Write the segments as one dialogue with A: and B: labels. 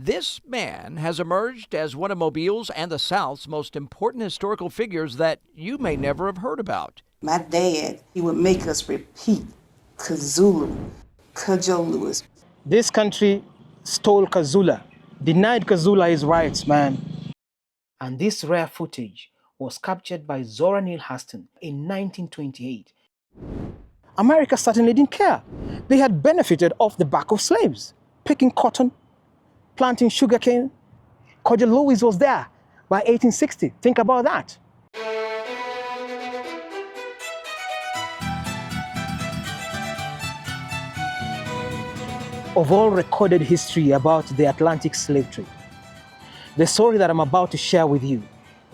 A: This man has emerged as one of Mobile's and the South's most important historical figures that you may never have heard about.
B: My dad, he would make us repeat Kazulu, Cudjo Lewis.
C: This country stole Kazula, denied Kazula his rights, man. And this rare footage was captured by Zora Neale Hurston in 1928. America certainly didn't care. They had benefited off the back of slaves, picking cotton, planting sugarcane. Cudjo Lewis was there by 1860. Think about that. Of all recorded history about the Atlantic slave trade, the story that I'm about to share with you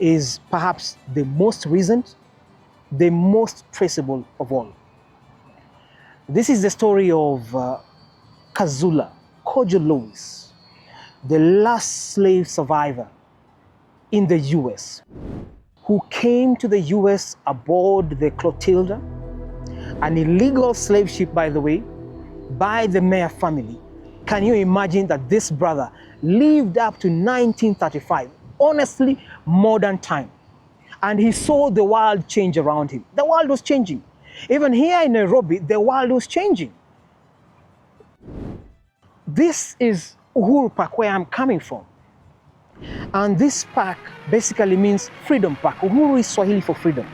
C: is perhaps the most recent, the most traceable of all. This is the story of Kazula, Cudjo Lewis, the last slave survivor in the US, who came to the US aboard the Clotilda, an illegal slave ship, by the way, by the Mayer family. Can you imagine that this brother lived up to 1935, honestly, modern time, and he saw the world change around him. The world was changing. Even here in Nairobi, the world was changing. This is Uhuru Park, where I'm coming from. And this park basically means Freedom Park. Uhuru is Swahili for freedom.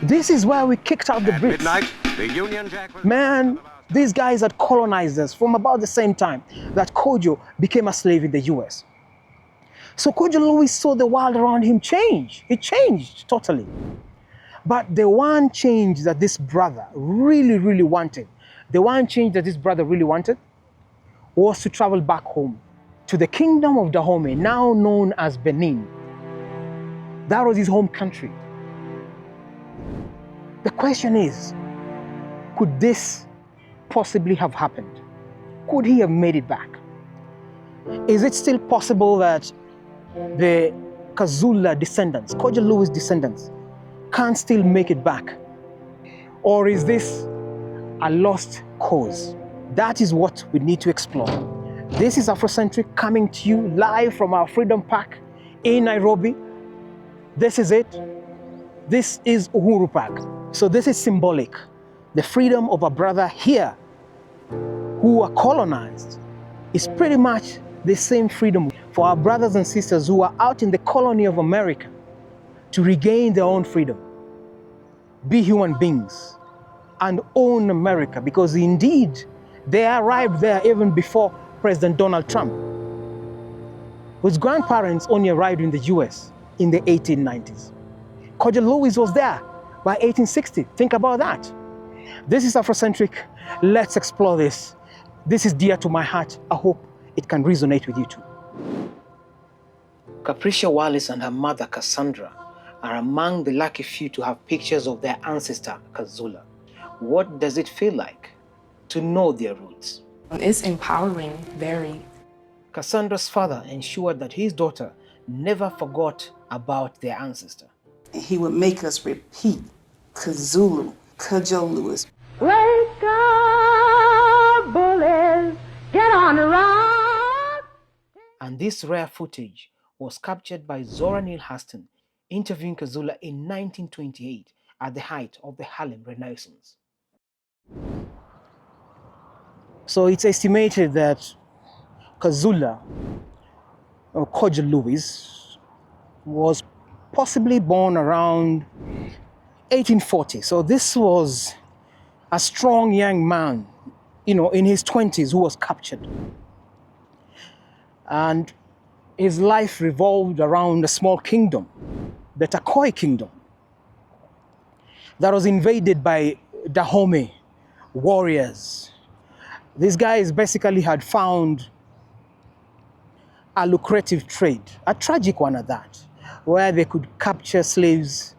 C: This is where we kicked out the Brits.
D: Midnight, the Union Jack was...
C: Man, these guys had colonized us from about the same time that Cudjo became a slave in the US. So Cudjo Lewis saw the world around him change. It changed totally. But the one change that this brother really wanted, was to travel back home to the kingdom of Dahomey, now known as Benin. That was his home country. The question is, could this possibly have happened? Could he have made it back? Is it still possible that the Kazula descendants, Cudjo Lewis descendants, can't still make it back? Or is this a lost cause? That is what we need to explore. This is Afrocentric coming to you live from our Freedom Park in Nairobi. This is it. This is Uhuru Park. So this is symbolic. The freedom of a brother here who are colonized is pretty much the same freedom for our brothers and sisters who are out in the colony of America to regain their own freedom, be human beings, and own America, because indeed they arrived there even before President Donald Trump, whose grandparents only arrived in the US in the 1890s. Cudjo Lewis was there by 1860. Think about that. This is Afrocentric. Let's explore this. This is dear to my heart. I hope it can resonate with you too. Capricia Wallace and her mother Cassandra are among the lucky few to have pictures of their ancestor Kazula. What does it feel like to know their roots?
E: It's empowering, very.
C: Cassandra's father ensured that his daughter never forgot about their ancestor.
B: He would make us repeat Kazulu, Cudjo Lewis.
F: Wake up, bullies, get on the rock.
C: And this rare footage was captured by Zora Neale Hurston interviewing Kazula in 1928 at the height of the Harlem Renaissance. So it's estimated that Kazula, or Cudjo Lewis, was possibly born around 1840. So this was a strong young man, in his 20s, who was captured. And his life revolved around a small kingdom, the Dahomey Kingdom, that was invaded by Dahomey warriors. These guys basically had found a lucrative trade, a tragic one at that, where they could capture slaves,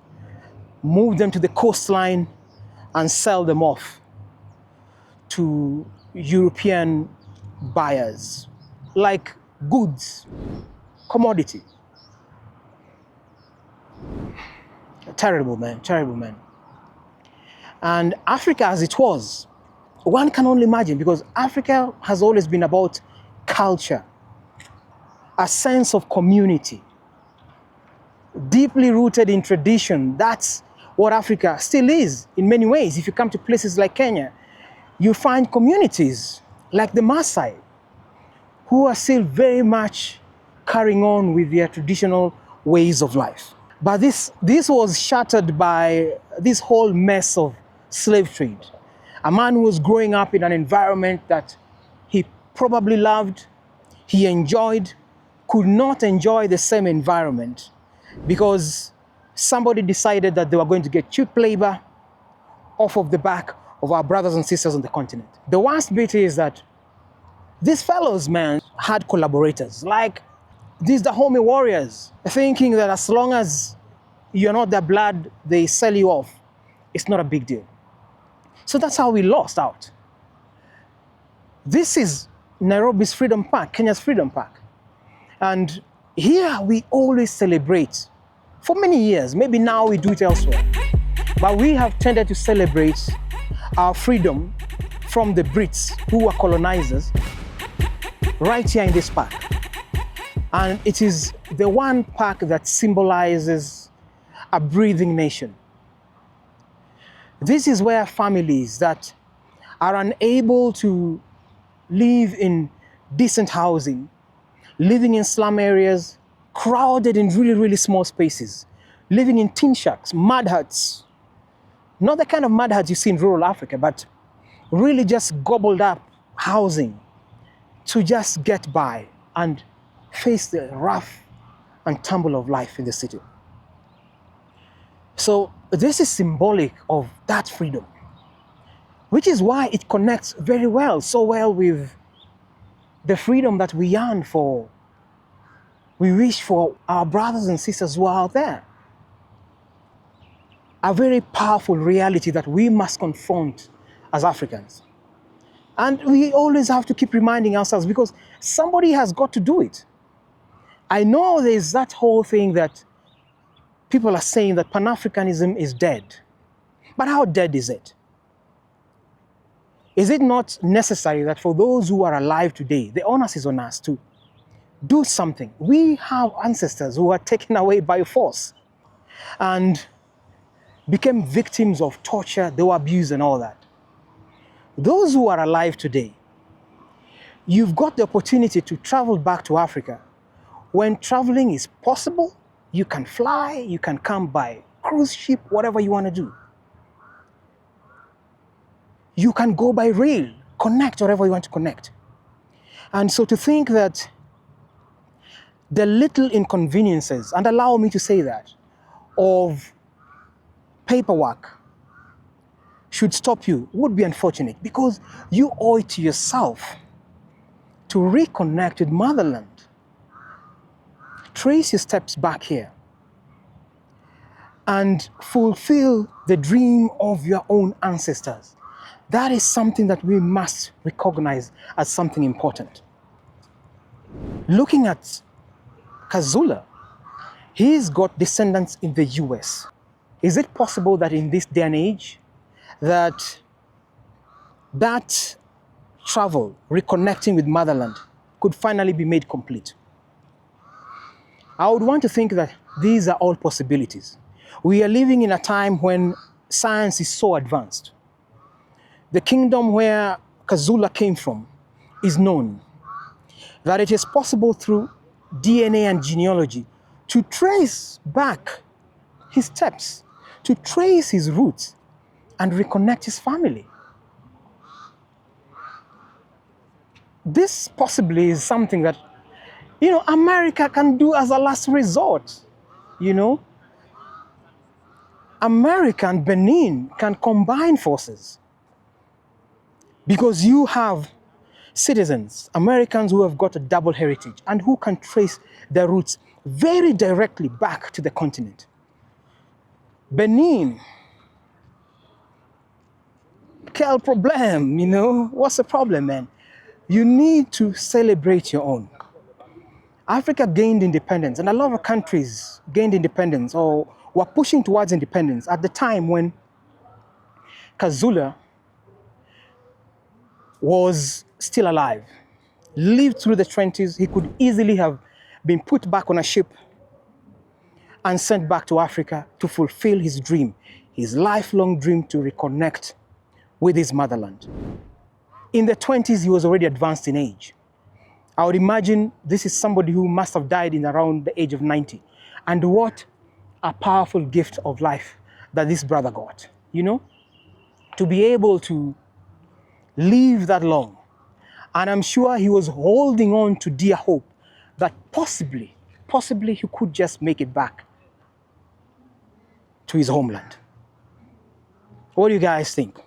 C: move them to the coastline, and sell them off to European buyers, like goods, commodity. Terrible, man, terrible, man. And Africa as it was, one can only imagine, because Africa has always been about culture, a sense of community, deeply rooted in tradition. That's what Africa still is in many ways. If you come to places like Kenya, you find communities like the Maasai who are still very much carrying on with their traditional ways of life. But this was shattered by this whole mess of slave trade. A man who was growing up in an environment that he probably loved, he enjoyed, could not enjoy the same environment because somebody decided that they were going to get cheap labor off of the back of our brothers and sisters on the continent. The worst bit is that these fellows, man, had collaborators, like these Dahomey warriors, thinking that as long as you're not their blood, they sell you off. It's not a big deal. So that's how we lost out. This is Nairobi's Freedom Park, Kenya's Freedom Park. And here we always celebrate. For many years, maybe now we do it elsewhere, but we have tended to celebrate our freedom from the Brits, who were colonizers, right here in this park. And it is the one park that symbolizes a breathing nation. This is where families that are unable to live in decent housing, living in slum areas, crowded in really, really small spaces, living in tin shacks, mud huts. Not the kind of mud huts you see in rural Africa, but really just gobbled up housing to just get by and face the rough and tumble of life in the city. So this is symbolic of that freedom, which is why it connects very well, so well with the freedom that we yearn for. We wish for our brothers and sisters who are out there. A very powerful reality that we must confront as Africans. And we always have to keep reminding ourselves because somebody has got to do it. I know there's that whole thing that people are saying that Pan-Africanism is dead. But how dead is it? Is it not necessary that for those who are alive today, the onus is on us to do something? We have ancestors who are taken away by force and became victims of torture, they were abused and all that. Those who are alive today, you've got the opportunity to travel back to Africa. When traveling is possible, you can fly, you can come by cruise ship, whatever you want to do. You can go by rail, connect wherever you want to connect. And so to think that the little inconveniences, and allow me to say that, of paperwork should stop you would be unfortunate because you owe it to yourself to reconnect with motherland. Trace your steps back here and fulfill the dream of your own ancestors. That is something that we must recognize as something important. Looking at Kossola, he's got descendants in the US. Is it possible that in this day and age, that travel, reconnecting with motherland, could finally be made complete? I would want to think that these are all possibilities. We are living in a time when science is so advanced. The kingdom where Kossola came from is known. That it is possible through DNA and genealogy to trace back his steps, to trace his roots and reconnect his family. This possibly is something that, America can do as a last resort, America and Benin can combine forces because you have citizens, Americans who have got a double heritage and who can trace their roots very directly back to the continent. Benin, quel problème, what's the problem, man? You need to celebrate your own. Africa gained independence, and a lot of countries gained independence or were pushing towards independence at the time when Kossola was still alive, lived through the 20s. He could easily have been put back on a ship and sent back to Africa to fulfill his dream, his lifelong dream to reconnect with his motherland. In the 20s, he was already advanced in age. I would imagine this is somebody who must have died in around the age of 90. And what a powerful gift of life that this brother got, you know? To be able to live that long. And I'm sure he was holding on to dear hope that possibly he could just make it back to his homeland. What do you guys think?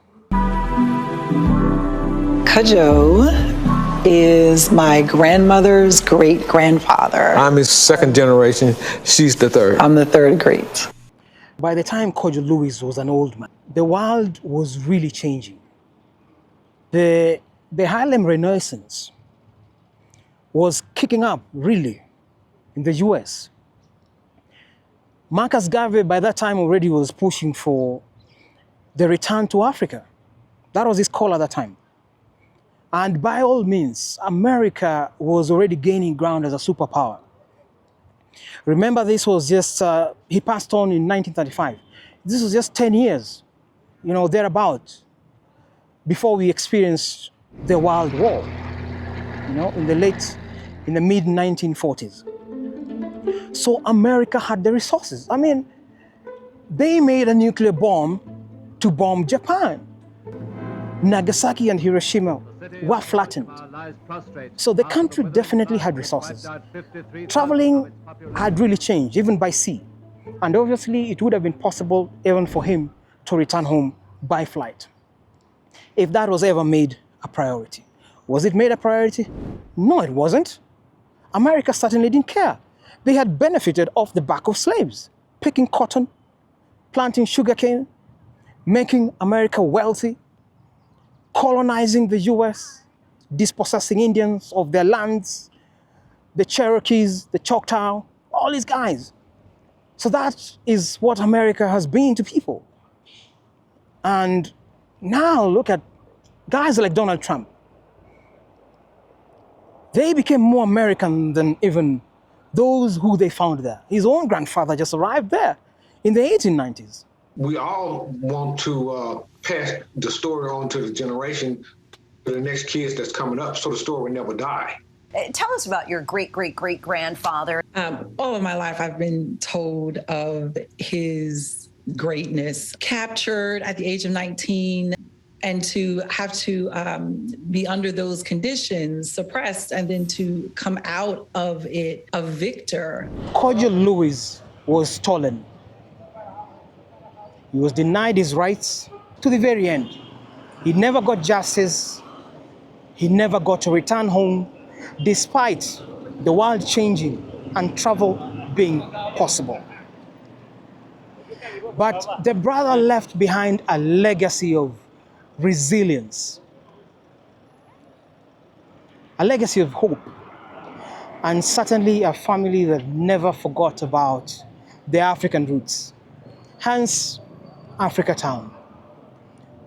G: Cudjo is my grandmother's great-grandfather.
H: I'm his second generation. She's the third.
G: I'm the third great.
C: By the time Cudjo Lewis was an old man, the world was really changing. The Harlem Renaissance was kicking up, really, in the US. Marcus Garvey, by that time, already was pushing for the return to Africa. That was his call at that time. And by all means, America was already gaining ground as a superpower. Remember, this was just, he passed on in 1935. This was just 10 years, you know, thereabout, before we experienced the World War, you know, in the mid 1940s. So America had the resources. I mean, they made a nuclear bomb to bomb Japan. Nagasaki and Hiroshima were flattened. So the country definitely had resources. Traveling had really changed, even by sea. And obviously, it would have been possible even for him to return home by flight, if that was ever made a priority. Was it made a priority? No, it wasn't. America certainly didn't care. They had benefited off the back of slaves, picking cotton, planting sugarcane, making America wealthy, colonizing the US, dispossessing Indians of their lands, the Cherokees, the Choctaw, all these guys. So that is what America has been to people. And now look at guys like Donald Trump. They became more American than even those who they found there. His own grandfather just arrived there in the 1890s.
I: We all want to pass the story on to the generation, to the next kids that's coming up, so the story will never die.
J: Tell us about your great-great-great-grandfather.
G: All of my life, I've been told of his greatness. Captured at the age of 19, and to have to be under those conditions, suppressed, and then to come out of it a victor.
C: Cudjo Lewis was stolen. He was denied his rights to the very end. He never got justice. He never got to return home, despite the world changing and travel being possible. But the brother left behind a legacy of resilience, a legacy of hope, and certainly a family that never forgot about their African roots. Hence, Africa Town,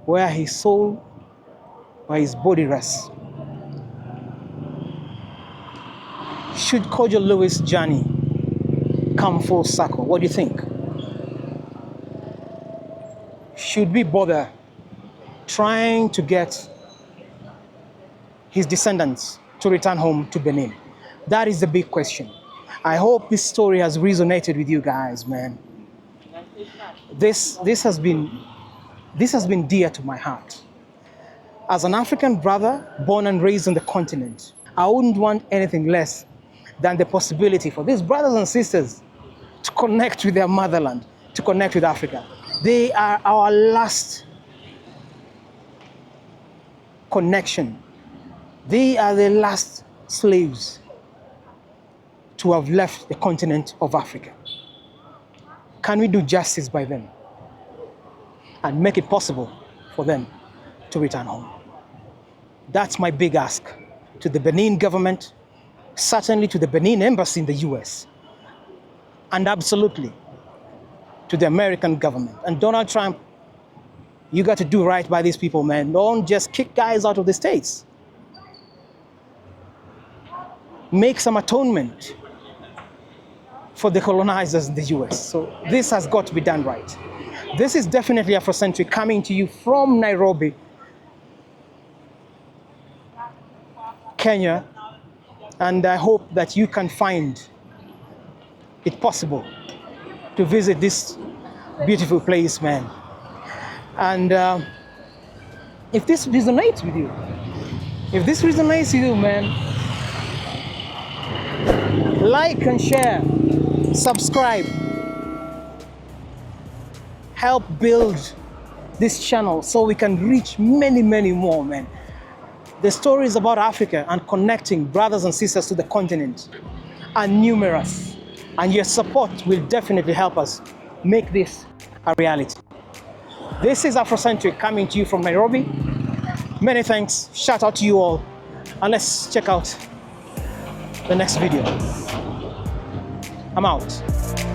C: where his soul, where his body rests. Should Cudjo Lewis' journey come full circle, what do you think? Should we bother trying to get his descendants to return home to Benin? That is the big question. I hope this story has resonated with you guys, man. This has been dear to my heart. As an African brother born and raised on the continent, I wouldn't want anything less than the possibility for these brothers and sisters to connect with their motherland, to connect with Africa. They are our last connection. They are the last slaves to have left the continent of Africa. Can we do justice by them and make it possible for them to return home? That's my big ask to the Benin government, certainly to the Benin embassy in the US, and absolutely to the American government. And Donald Trump, you got to do right by these people, man. Don't just kick guys out of the States. Make some atonement for the colonizers in the US. So this has got to be done right. This is definitely Afrocentric coming to you from Nairobi, Kenya, and I hope that you can find it possible to visit this beautiful place, man. And if this resonates with you, man, like and share, subscribe, help build this channel so we can reach many, many more, man. The stories about Africa and connecting brothers and sisters to the continent are numerous, and your support will definitely help us make this a reality. This is Afrocentric coming to you from Nairobi. Many thanks, shout out to you all, and let's check out the next video. I'm out.